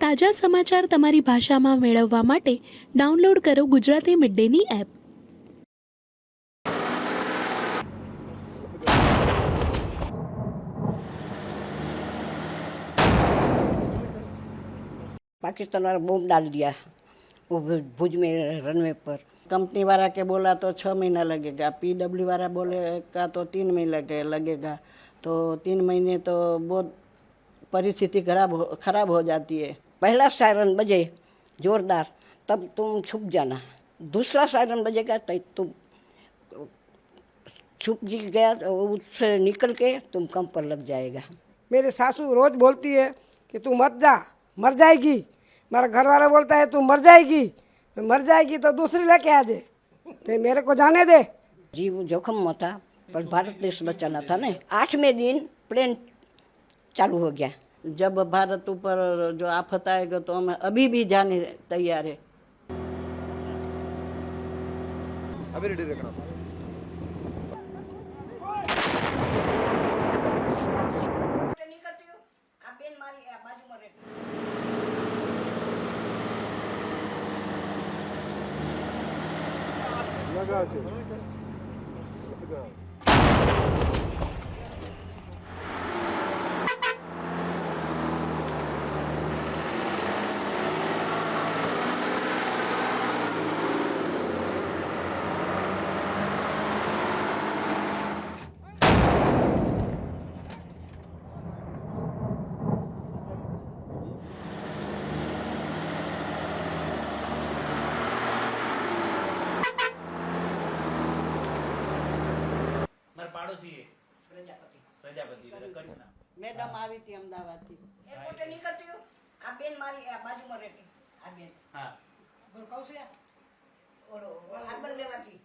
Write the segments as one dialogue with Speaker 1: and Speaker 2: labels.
Speaker 1: તાજા સમાચાર તમારી ભાષામાં મેળવવા માટે ડાઉનલોડ કરો ગુજરાતી મિડ ડેની એપ।
Speaker 2: पाकिस्तान वाला बम डाल दिया वो भुज में रनवे पर। कंपनी वाला के बोला तो 6 महीना लगेगा, PW वाला बोलेगा तो 3 महीने लगेगा। तो 3 महीने तो बहुत परिस्थिति खराब हो जाती है। पहला सायरन बजे जोरदार तब तुम छुप जाना, दूसरा सायरन बजेगा तो तुम छुप जी गया तो उससे निकल के तुम कंप पर लग जाएगा।
Speaker 3: मेरी सासू रोज़ बोलती है कि तू मत जा, मर जाएगी। मेरा घर वाला बोलता है तू मर जाएगी, मर जाएगी तो दूसरी लेके आ जाए, तो मेरे को जाने दे।
Speaker 2: जीव जोखम में था पर भारत देश बचाना था ना। 8वें दिन प्लेन चालू हो गया। जब भारत ऊपर जो आफत आएगा तो हम अभी भी जाने तैयार है।
Speaker 4: अभी रेडी रखना। लगा के
Speaker 5: પાડોશી પ્રજાપતિ કચ્છના
Speaker 2: મેડમ આવી હતી અમદાવાદથી એરપોર્ટે નીકળતી હું આ બેન મારી આ બાજુમાં રહેતી આ બેન
Speaker 5: હા
Speaker 2: કૌશલ્યા अर्बन लेवा की।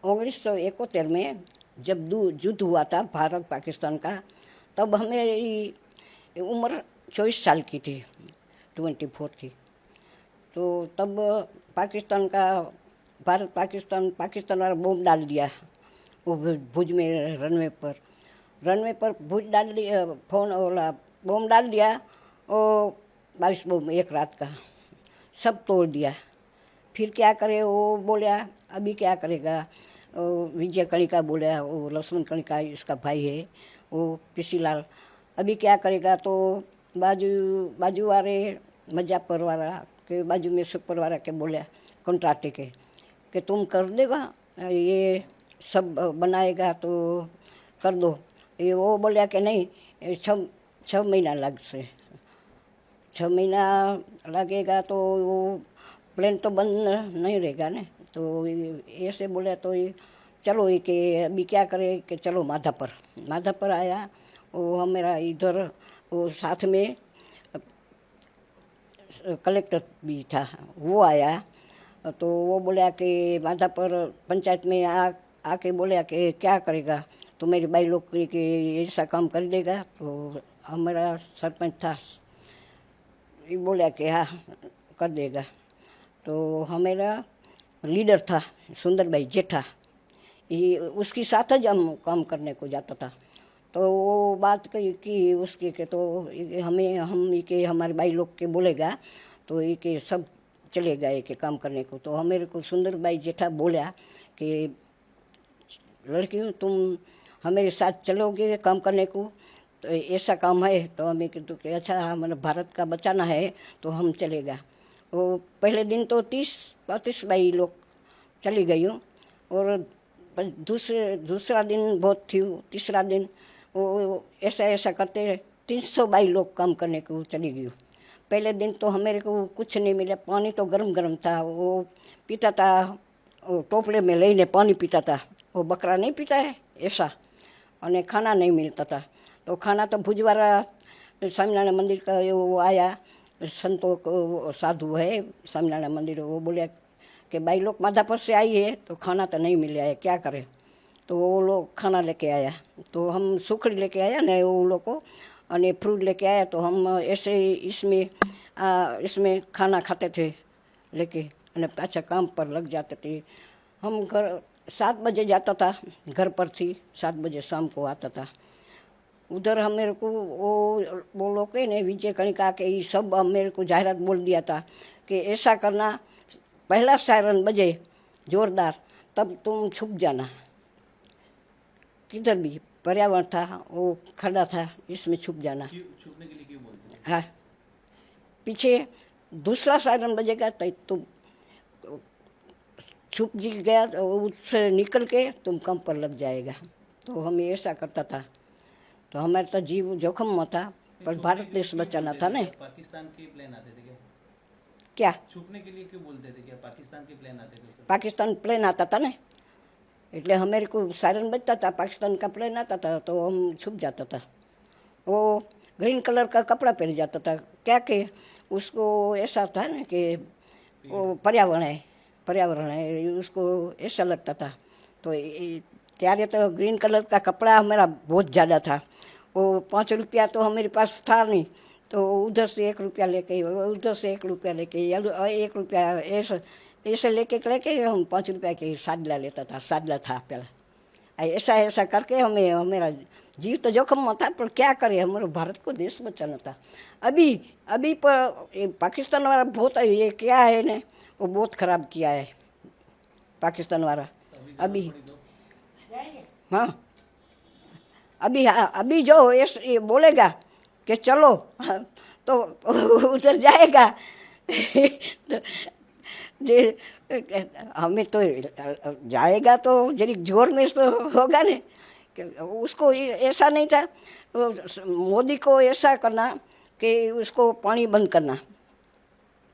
Speaker 2: 1971 में जब युद्ध हुआ था भारत पाकिस्तान का, तब हमेरी उम्र 24 साल की थी, 24 थी। तो तब पाकिस्तान का पाकिस्तान वाला बम डाल दिया वो भुज में रनवे पर भुज डाल दिया, बम डाल दिया। वो 22 बम एक रात का सब तोड़ दिया। फिर क्या करे वो बोला अभी क्या करेगा। विजय कणिका बोला, वो लक्ष्मण कणिका इसका भाई है, वो पीसी लाल अभी क्या करेगा। तो बाजू वाले मजापर वाला के बाजू में सुपर वाला के बोला कॉन्ट्रैक्ट के कि तुम कर देगा ये सब बनाएगा तो कर दो। ये वो बोला कि नहीं 6 महीना लग से 6 महीना लगेगा तो वो प्लेन तो बंद नहीं रहेगा ना। तो ऐसे बोला तो ये चलो ये कि अभी क्या करे कि चलो माधापर आया। वो हमारा इधर वो साथ में कलेक्टर भी था, वो आया। तो वो बोला कि माधापर पंचायत में आके बोला कि क्या करेगा तो मेरे भाई लोग के ऐसा काम कर देगा। तो हमारा सरपंच था, ये बोला कि हाँ कर देगा। तो हमारा लीडर था सुंदर भाई जेठा, ये उसके साथ ज हम काम करने को जाता था। तो वो बात कही कि उसके के तो हम के हमारे भाई लोग के बोलेगा तो ये के सब चलेगा ये के काम करने को। तो हमारे को सुंदर भाई जेठा बोला कि लड़की तुम हमारे साथ चलोगे काम करने को, तो ऐसा काम है। तो हमें तो कि अच्छा हमारा भारत का बचाना है तो हम चलेगा। वो पहले दिन तो 30-35 भाई लोग चली गई हूँ। और दूसरा दिन बहुत थी, तीसरा दिन वो ऐसा करते 300 भाई लोग काम करने को चली गई हूँ। पहले दिन तो हमारे को कुछ नहीं मिला, पानी तो गरम था, वो पीता था, वो टोपले में लेने पानी पीता था, वो बकरा नहीं पीता है ऐसा। और खाना नहीं मिलता था। तो खाना तो भुजवारा स्वामीनारायण मंदिर का वो आया संतों को साधु है स्वामीनारायण मंदिर, वो बोले कि भाई लोग माधापर से आई है तो खाना तो नहीं मिला है क्या करें। तो वो लोग खाना लेके आया, तो हम सुखड़ी लेके आया न वो लोग को और फ्रूट लेके आया। तो हम ऐसे इसमें खाना खाते थे लेके और पाछा काम पर लग जाते थे। हम घर 7 बजे जाता था, घर पर थी 7 बजे शाम को आता था। उधर हम मेरे को वो लोग के ने विजय कणिका के ये सब मेरे को जाहिरात बोल दिया था कि ऐसा करना, पहला सायरन बजे जोरदार तब तुम छुप जाना। किधर भी पर्यावरण था वो खड़ा था, इसमें छुप जाना।
Speaker 5: छुपने के लिए क्यों बोलते हैं?
Speaker 2: हाँ, पीछे दूसरा सायरन बजेगा तो तुम छुप जी गया तो उससे निकल के तुम कम पर लग जाएगा। तो हम ऐसा करता था, तो हमारा तो जीव जोखम में था, पर भारत देश बचाना था ना।
Speaker 5: पाकिस्तान के प्लेन आते थे क्या?
Speaker 2: क्या
Speaker 5: छुपने के लिए क्यों बोलते थे? क्या पाकिस्तान के प्लेन आते थे उस समय?
Speaker 2: पाकिस्तान प्लेन आता था ना, એટલે हमारे को सायरन बजता था, पाकिस्तान का प्लेन आता था तो हम छुप जाता था। वो ग्रीन कलर का कपड़ा पहन जाता था, क्या कि उसको ऐसा था ना कि वो पर्यावरण है उसको ऐसा लगता था। तो त्यारे तो ग्रीन कलर का कपड़ा हमारा बहुत ज़्यादा था। वो 5 रुपया तो हमारे पास था नहीं, तो उधर से 1 रुपया लेके, उधर से 1 रुपया लेके, 1 रुपया ऐसे लेके हम 5 रुपया के सादला लेता था। सादला था पहला। ऐसा करके हमें हमारा जीव तो जोखम में था, पर क्या करे, हमारे भारत को देश बचाना था। अभी पर पाकिस्तान वाला बहुत ये क्या है ने, वो बहुत ख़राब किया है पाकिस्तान वाला। अभी हाँ, अभी जो ये बोलेगा कि चलो तो उधर जाएगा तो हमें तो जाएगा तो जरी जोर में तो होगा ना। कि उसको ऐसा नहीं था, मोदी को ऐसा करना कि उसको पानी बंद करना,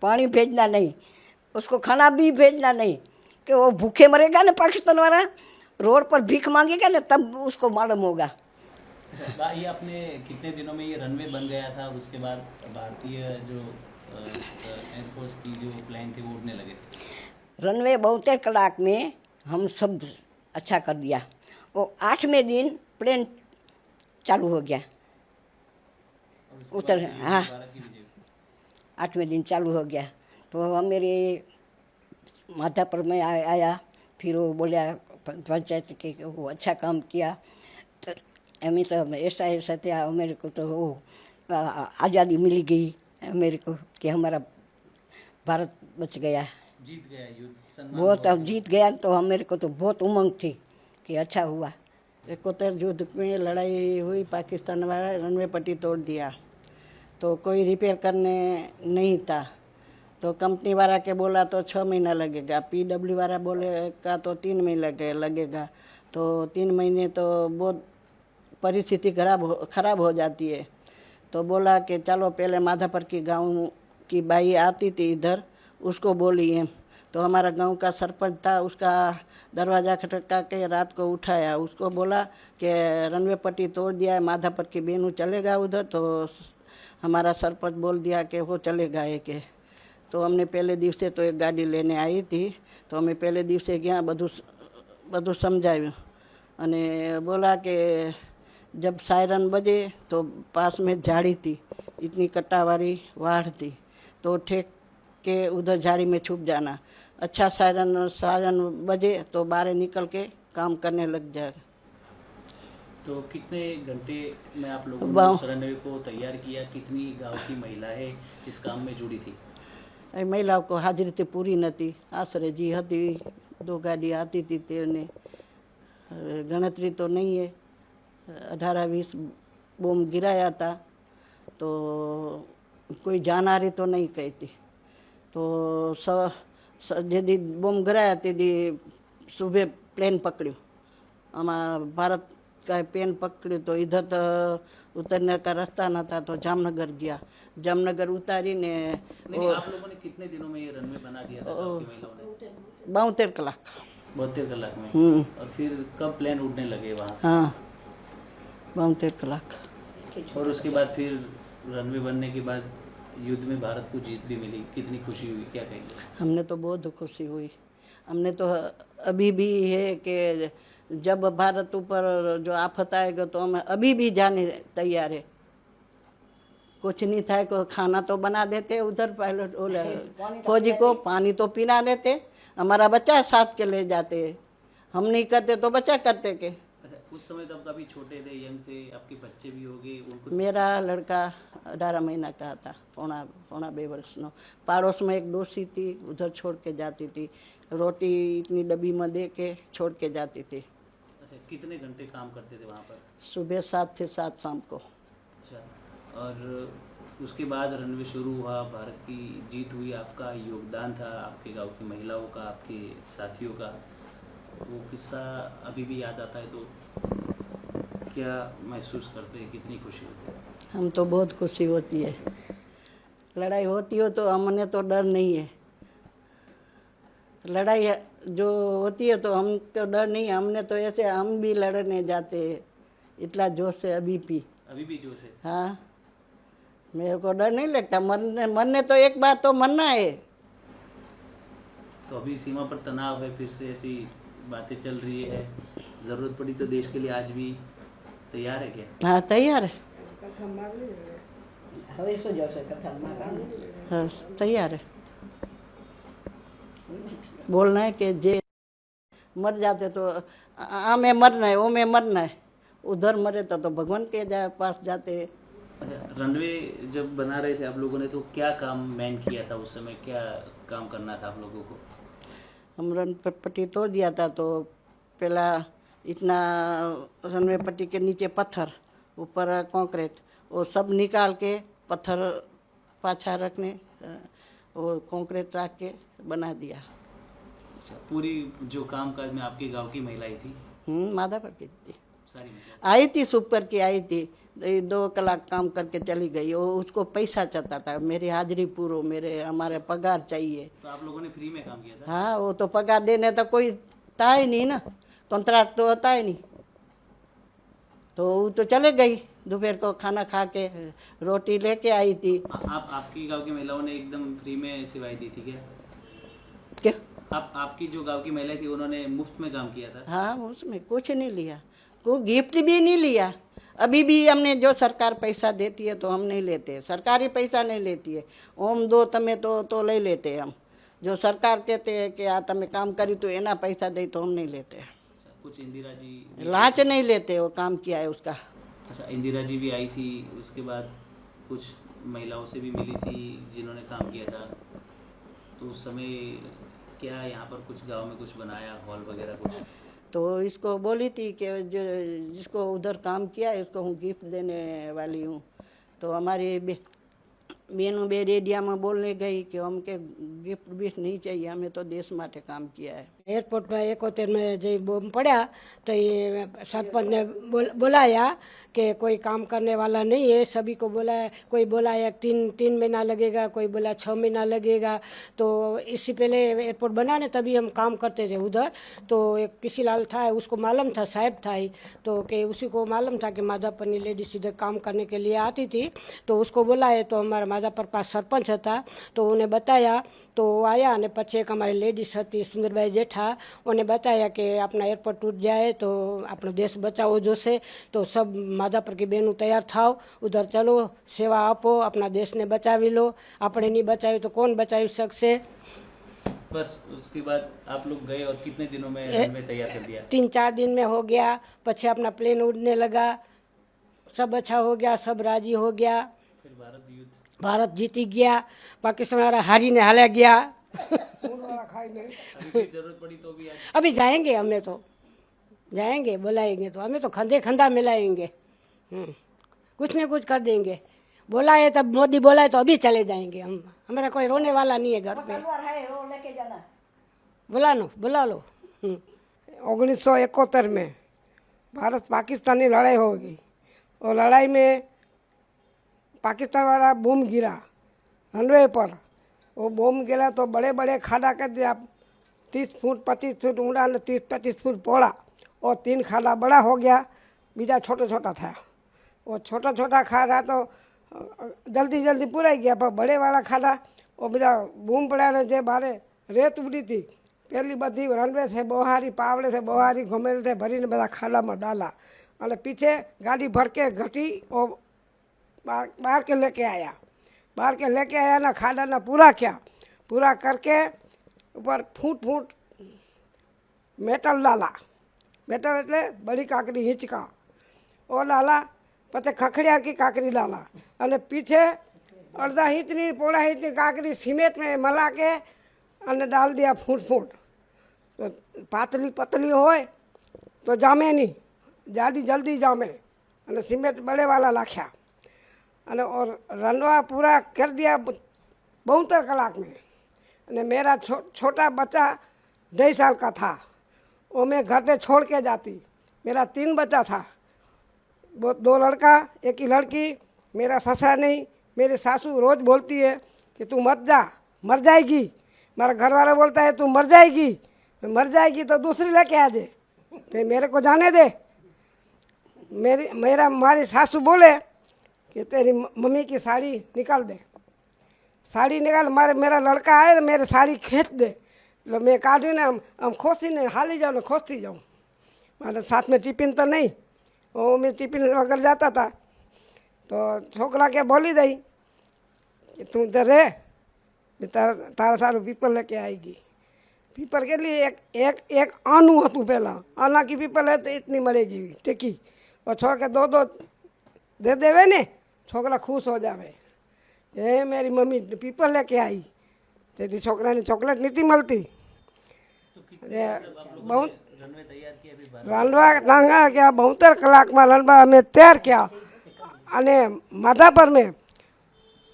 Speaker 2: पानी भेजना नहीं, उसको खाना भी भेजना नहीं, कि वो भूखे मरेगा ना पाकिस्तान वाला, रोड पर भीख मांगेगा ना तब उसको मालूम होगा।
Speaker 5: ये अपने कितने दिनों में ये रनवे बन गया था? उसके बाद भारतीय जो एयरफोर्स की जो प्लेन थे वो उड़ने लगे थे।
Speaker 2: रनवे 72 कलाक में हम सब अच्छा कर दिया। वो 8वें दिन प्लेन चालू हो गया उतर। हाँ, 8वें दिन चालू हो गया। तो हम मेरे माधापुर में आया, फिर वो बोला पंचायत के वो अच्छा काम किया। तो हमें तो ऐसा था, मेरे को तो वो आज़ादी मिल गई मेरे को कि हमारा भारत बच गया,
Speaker 5: जीत गया युद्ध, सम्मान
Speaker 2: बहुत अब जीत गया। तो हम मेरे को तो बहुत उमंग थी कि अच्छा हुआ।
Speaker 6: 71 युद्ध में लड़ाई हुई, पाकिस्तान वाला रनवे पट्टी तोड़ दिया, तो कोई रिपेयर करने नहीं था। तो कंपनी वाला के बोला तो 6 महीना लगेगा, PW वाला बोलेगा तो 3 महीने लगेगा। तो 3 महीने तो बहुत परिस्थिति खराब हो जाती है। तो बोला कि चलो पहले माधापुर की गांव की बाई आती थी इधर, उसको बोलिए। तो हमारा गांव का सरपंच था, उसका दरवाज़ा खटखटा के रात को उठाया, उसको बोला कि रनवे पट्टी तोड़ दिया है, माधापुर की बेनू चलेगा उधर। तो हमारा सरपंच बोल दिया कि वो चलेगा एक। तो हमने पहले दिवसे तो एक गाड़ी लेने आई थी, तो हमें पहले दिवसे गया બધું સમજાવ્યું અને बोला कि जब सायरन बजे तो पास में झाड़ी थी, इतनी कट्टावारी वाड़ थी, तो ठेक के उधर झाड़ी में छुप जाना। अच्छा सायरन बजे तो बाहर निकल के काम करने लग जाए।
Speaker 5: तो कितने घंटे में आप लोगों ने उस रनवे को तैयार किया? कितनी गांव की महिलाएं इस काम में जुड़ी थी?
Speaker 6: महिलाओं को हाजिरी तो पूरी नती, आश्रय जी हती, 2 गाड़ी आती थी तेरने, गणतरी तो नहीं है। 18-20 बम गिराया था, तो कोई जानहारी तो नहीं कहती। तो जदी बम गिराया तेदी सुबह प्लेन पकड़्યું, हमारा भारत का प्लेन पकड़્યું। तो इधर तो उतरने का रास्ता न था, तो जामनगर गया, जामनगर उतारी ने।
Speaker 5: आप लोगों ने कितने दिनों में ये रनवे बना दिया था गांव की महिलाओं ने?
Speaker 6: 72 कलाक।
Speaker 5: 72 कलाक में। और फिर कब प्लेन उड़ने लगे वहाँ से?
Speaker 6: हाँ, 72 कलाक।
Speaker 5: और उसके बाद फिर रनवे बनने के बाद युद्ध में भारत को जीत भी मिली, कितनी खुशी हुई, क्या कहेंगे?
Speaker 6: हमने तो बहुत खुशी हुई। हमने तो अभी भी है कि जब भारत ऊपर जो आफत आएगा तो हम अभी भी जाने तैयार है। कुछ नहीं था, को खाना तो बना देते उधर, पायलट फौजी को पानी तो पीना देते, हमारा बच्चा साथ के ले जाते। हम नहीं करते तो बच्चा करते के।
Speaker 5: अच्छा, उस समय तब काफी छोटे थे, यंग थे, आपके बच्चे भी हो गए, उनको
Speaker 6: मेरा लड़का 18 महीना का था, पौना 2 वर्षનો। पाड़ोस में एक डोसी थी, उधर छोड़ के जाती थी, रोटी इतनी डब्बी में दे के छोड़ के जाती थी।
Speaker 5: अच्छा, कितने घंटे काम करते थे वहाँ पर?
Speaker 6: सुबह 7 से 7 शाम को।
Speaker 5: अच्छा, और उसके बाद रनवे शुरू हुआ, भारत की जीत हुई, आपका योगदान था, आपके गांव की महिलाओं का, आपके साथियों का, वो किस्सा अभी भी याद आता है तो क्या महसूस करते हैं, कितनी खुशी होती है?
Speaker 6: हम तो बहुत खुशी होती है। लड़ाई होती हो तो हमने तो डर नहीं है, लड़ाई जो होती है तो हम तो डर नहीं है, हमने तो ऐसे हम भी लड़ने जाते हैं, इतना जोश है अभी भी।
Speaker 5: जो से
Speaker 6: हाँ, मेरे को डर नहीं लगता, मरने तो एक बार तो मरना है।
Speaker 5: तो अभी सीमा पर तनाव है, फिर से ऐसी बातें चल रही है, जरूरत पड़ी तो देश के लिए आज भी तैयार है क्या?
Speaker 6: हाँ तैयार है,
Speaker 2: હવે શું જશે કથામાં કામ
Speaker 6: हाँ तैयार है। बोलना है कि जे मर जाते तो आमे मरना है, ओ में मरना है, उधर मरे तो भगवान के पास जाते हैं।
Speaker 5: अच्छा, रनवे जब बना रहे थे आप लोगों ने, तो क्या काम मैन किया था उस समय, क्या काम करना था आप लोगों को?
Speaker 6: हम रन पट्टी तोड़ दिया था तो पहला इतना रनवे पट्टी के नीचे पत्थर, ऊपर कंक्रीट, वो सब निकाल के पत्थर पाछा रखने, वो कंक्रीट रख के बना दिया।
Speaker 5: अच्छा, पूरी जो काम काज में आपके गांव की महिलाएं थी?
Speaker 6: माधापुर की थी,
Speaker 5: सारी महिलाएं?
Speaker 6: आई थी, सुपर की आई थी, 2 कलाक काम करके चली गई। वो उसको पैसा चाहता था, मेरी हाजिरी पूरो, हमारे पगार चाहिए।
Speaker 5: तो आप लोगों ने फ्री में काम किया था?
Speaker 6: हाँ, वो तो पगार देने तो कोई था ही नहीं ना, कॉन्ट्रैक्ट तो होता ही नहीं, तो वो तो चले गई। दोपहर को खाना खा के रोटी लेके आई थी।
Speaker 5: आपकी गांव की महिलाओं ने एकदम फ्री में सेवाएं दी थी क्या?
Speaker 6: क्या?
Speaker 5: आपकी जो गांव की महिलाएं थी उन्होंने मुफ्त में काम किया था?
Speaker 6: हाँ, उसमें कुछ नहीं लिया, कोई गिफ्ट भी नहीं लिया। अभी भी हमने जो सरकार पैसा देती है तो हम नहीं लेते, सरकारी पैसा नहीं लेती है। ओम दो तमें तो ले लेते हम, जो सरकार कहते हैं कि तमें काम करी तो एना पैसा दे तो हम नहीं लेते।
Speaker 5: अच्छा, कुछ इंदिरा जी
Speaker 6: लांच नहीं लेते, वो काम किया है उसका।
Speaker 5: अच्छा, इंदिरा जी भी आई थी, उसके बाद कुछ महिलाओं से भी मिली थी जिन्होंने काम किया था, तो उस समय क्या यहाँ पर कुछ गांव में कुछ बनाया, हॉल वगैरह कुछ?
Speaker 6: तो इसको बोली थी कि जो जिसको उधर काम किया है उसको हूँ गिफ्ट देने वाली हूँ। तो हमारी बहनों बे रेडिया में बोलने गई कि हमके गिफ्ट बिफ्ट नहीं चाहिए, हमें तो देश माटे काम किया है।
Speaker 3: एयरपोर्ट में 71 में जब बम पड़ा तो ये सरपंच ने बुलाया कि कोई काम करने वाला नहीं है, सभी को बुलाया। कोई बोला 3 महीना लगेगा, कोई बोला 6 महीना लगेगा। तो इससे पहले एयरपोर्ट बनाने तभी हम काम करते थे उधर। तो एक किसी लाल था, उसको मालूम था, साहब था ही, तो कि उसी को मालूम था कि माधापरनी लेडीज इधर काम करने के लिए आती थी, तो उसको बुलाए। तो हमारा माधापर पास सरपंच था, तो उन्हें बताया, तो वो आया। ने પછી एक हमारी लेडीज थी सुंदरबाई जेठा, उन्हें बताया कि अपना एयरपोर्ट टूट जाए तो अपनो देश बचावो जोशे, तो सब माधापर की बहनों तैयार थाओ, उधर चलो, सेवा आपो, अपना देश ने बचावी लो, अपने नहीं बचावी तो कौन बचावी सकसे।
Speaker 5: बस उसके बाद आप लोग गए और कितने दिनों में रनवे तैयार कर दिया?
Speaker 3: 3-4 दिन में हो गया। પછી अपना प्लेन उड़ने लगा, सब अच्छा हो गया, सब राजी हो गया।
Speaker 5: फिर
Speaker 3: भारत जीती गया, पाकिस्तान वाला हारी ने हाले गया।
Speaker 5: अभी भी जरूरत पड़ी तो भी
Speaker 3: अभी जाएंगे, हमें तो जाएंगे, बुलाएंगे तो हमें तो खंधे खंधा मिलाएंगे, कुछ न कुछ कर देंगे। बुलाए तब मोदी बुलाए तो अभी चले जाएंगे हम, हमारा कोई रोने वाला नहीं है घर पे। बुला लो। 1971 में भारत पाकिस्तानी लड़ाई हो गई, और लड़ाई में पाकिस्तान वाला बम गिरा रनवे पर। वो बम गिरा तो बड़े बड़े खाड़ा कर दिया, 30 फुट 25 फुट ऊँड़ा ने 30-35 फुट पौड़ा, और 3 खाड़ा बड़ा हो गया, बीजा छोटा छोटा था। वो छोटा छोटा खाड़ा तो जल्दी जल्दी पूरा गया, पर बड़े वाला खाड़ा वो बीजा बूम पड़ा ने जे बारे रेत उड़ी थी, पहली बधी रनवे से बोहारी पावड़े से बोहारी घुमेल थे भरी ने बधा खाड़ा में डाला, और पीछे गाड़ी भर के घटी और बाहर के लेके आया। बाहर के लेके आया ना, खाड़ा ना पूरा किया, पूरा करके ऊपर फूट फूट मेटल डाला, બેટર એટલે બડી કાકરી હિંચકા ઓ ડાલા, પછી ખખડિયાર की काकरी डाला અને पीछे अर्धा इंचनी पौड़ा इंचनी काकरी सीमेंट में मला के અને डाल दिया फूट फूट। तो पातली पतली હોય तो जामे नहीं, जाडी जल्दी जामे, અને सीमेंट बड़े वाला लाख्या અને और रनवा पूरा कर दिया 72 कलाक में। અને मेरा छोटा बच्चा 2.5 साल का था, वो मैं घर पे छोड़ के जाती। मेरा 3 बच्चा था, 2 लड़का 1 ही लड़की। मेरा ससुर नहीं, मेरी सासू रोज़ बोलती है कि तू मत जा, मर जाएगी। मेरा घर वाला बोलता है तू मर जाएगी, मर जाएगी तो दूसरी लेके आ जाए, फिर मेरे को जाने दे। हमारी सासू बोले कि तेरी मम्मी की साड़ी निकाल दे, साड़ी निकाल, मेरा लड़का आए ना मेरे साड़ी खींच दे, तो मैं काढ़ी ने हम खोसी ने हाली जाऊँ, खोसती जाऊँ। मारे साथ में टिफिन तो नहीं, वो मैं टिफिन वगैरह जाता था। तो छोकरा के बोली दई कि तू इधर रहे, मैं तारा सारू पीपल लेके आएगी। पीपल के लिए एक आनू हतू पहला, आना की पीपल है तो इतनी मरेगी टेकी, और छोड़ के 2 दे देवे ने, छोकरा खुश हो जावे। ये मेरी मम्मी पीपल लेके आई, तेरी छोकरा ने चॉकलेट नहीं मिलती। बहुत रनवा डांगा क्या 72 कलाक में रनवा हमें तैयार किया। अने माधापर में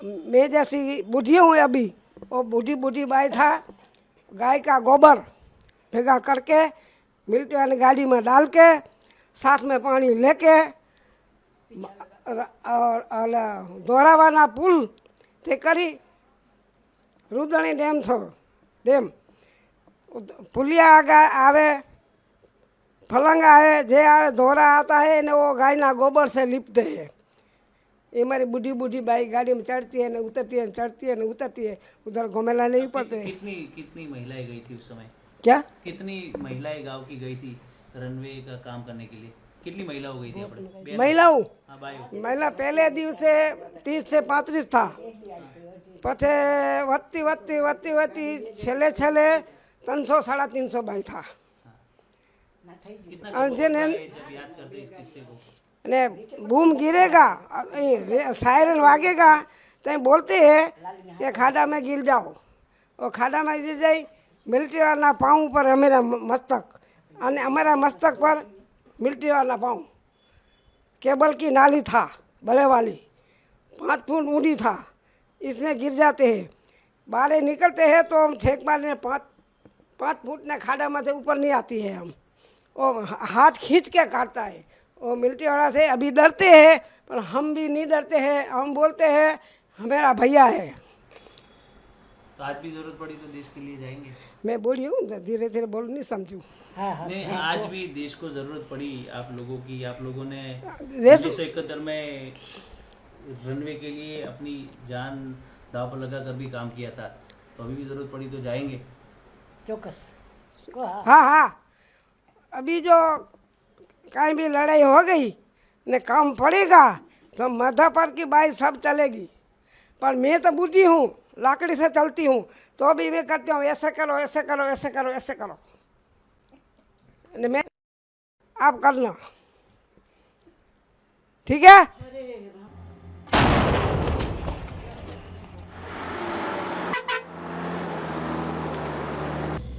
Speaker 3: मैं जैसी बूढ़ी हूँ अभी, वो बूढ़ी बाई था, गाय का गोबर भेगा करके मिलिट्री वाली गाड़ी में डाल के साथ में पानी लेके और दोरावाना पुल ते करी रुदणी डेम थो डेम पुलिया आवे, फलंगा है, जे आवे धोरा आता है ने वो गाय ना गोबर से लिपते हैं। ये हमारी बूढ़ी बाई गाड़ी में चढ़ती है, न उतरती है, चढ़ती है, न उतरती है, उधर घुमेला नहीं पड़ते।
Speaker 5: कितनी महिलाएं गई थी उस समय?
Speaker 3: क्या
Speaker 5: कितनी महिलाएं गांव की गई थी रनवे का काम करने के लिए? कितनी महिला हो गई थी अपने?
Speaker 3: महिलाओं
Speaker 5: हाँ, बायो।
Speaker 3: महिला पहले दिवसे 30 से 35 था, पछे वत्ती छेले 300 350 बाई था।
Speaker 5: कितना
Speaker 3: और
Speaker 5: दुख होता है जब याद करते इस किस्से को?
Speaker 3: ने बूम गिरेगा, सायरन वागेगा तो बोलते हैं कि खाड़ा में गिर जाओ, और खाड़ा में गिर जाए मिलिट्री वाला पाँव पर हमारा मस्तक, और हमारा मस्तक पर मिलिट्री वाला पाँव। केबल की नाली था बड़े वाली, 5 फुट ऊंडी था, इसमें गिर जाते हैं। बाहर निकलते हैं तो हम छेक मारने 5 फुट ने खाड़ा में से ऊपर नहीं आती है। हम वो हाथ खींच के काटता है। वो मिलिट्री वाला से अभी डरते हैं, पर हम भी नहीं डरते हैं। हम बोलते हैं हमारा भैया है।
Speaker 5: तो आज भी जरूरत पड़ी तो देश के लिए जाएंगे?
Speaker 3: मैं बोली हूँ, धीरे धीरे बोल नहीं समझू।
Speaker 5: नहीं, आज भी देश को जरूरत पड़ी आप लोगों की। आप लोगों ने
Speaker 3: देश
Speaker 5: 1971 में रनवे के लिए अपनी जान दांव पर लगा कर भी काम किया था, तो अभी भी जरूरत पड़ी तो जाएंगे?
Speaker 3: चौकस। हाँ, अभी जो कहीं भी लड़ाई हो गई ने काम पड़ेगा तो माधापर की बाई सब चलेगी। पर मैं तो बूढ़ी हूँ, लाकड़ी से चलती हूँ, तो भी मैं करती हूँ ऐसे करो, ऐसे करो, ऐसे करो, ऐसे करो। ने मैं आप करना, ठीक है?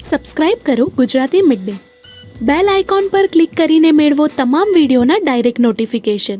Speaker 1: સબસ્ક્રાઇબ કરો Gujarati mid day, bell icon પર ક્લિક કરીને મેળવો તમામ વિડીયોના ડાયરેક્ટ નોટિફિકેશન।